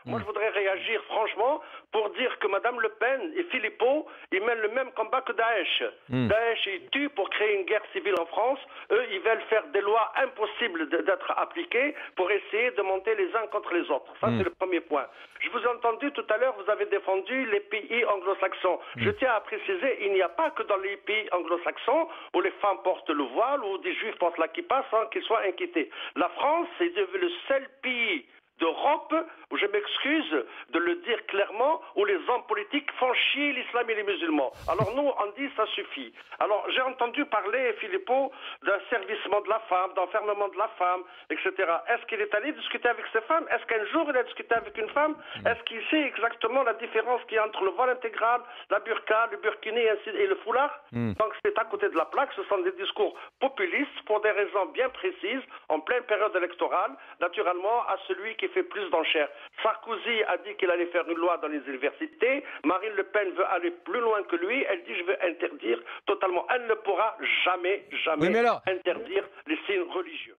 Moi, je voudrais réagir franchement pour dire que Mme Le Pen et Philippot, ils mènent le même combat que Daesh. Daesh, ils tuent pour créer une guerre civile en France. Eux, ils veulent faire des lois impossibles d'être appliquées pour essayer de monter les uns contre les autres. Ça, c'est le premier point. Je vous ai entendu tout à l'heure, vous avez défendu les pays anglo-saxons. Je tiens à préciser, il n'y a pas que dans les pays anglo-saxons où les femmes portent le voile ou des juifs portent la kippa sans qu'ils soient inquiétés. La France est devenu le seul pays d'Europe, où je m'excuse de le dire clairement, où les hommes politiques font chier l'islam et les musulmans. Alors nous, on dit ça suffit. Alors j'ai entendu parler, Philippot, d'asservissement de la femme, d'enfermement de la femme, etc. Est-ce qu'il est allé discuter avec ces femmes? Est-ce qu'un jour il a discuté avec une femme? Est-ce qu'il sait exactement la différence qu'il y a entre le voile intégral, la burqa, le burkini et le foulard? Donc c'est à côté de la plaque, ce sont des discours populistes pour des raisons bien précises, en pleine période électorale, naturellement à celui qui fait plus d'enchères. Sarkozy a dit qu'il allait faire une loi dans les universités. Marine Le Pen veut aller plus loin que lui. Elle dit je veux interdire totalement. Elle ne pourra jamais Oui, mais alors, interdire les signes religieux.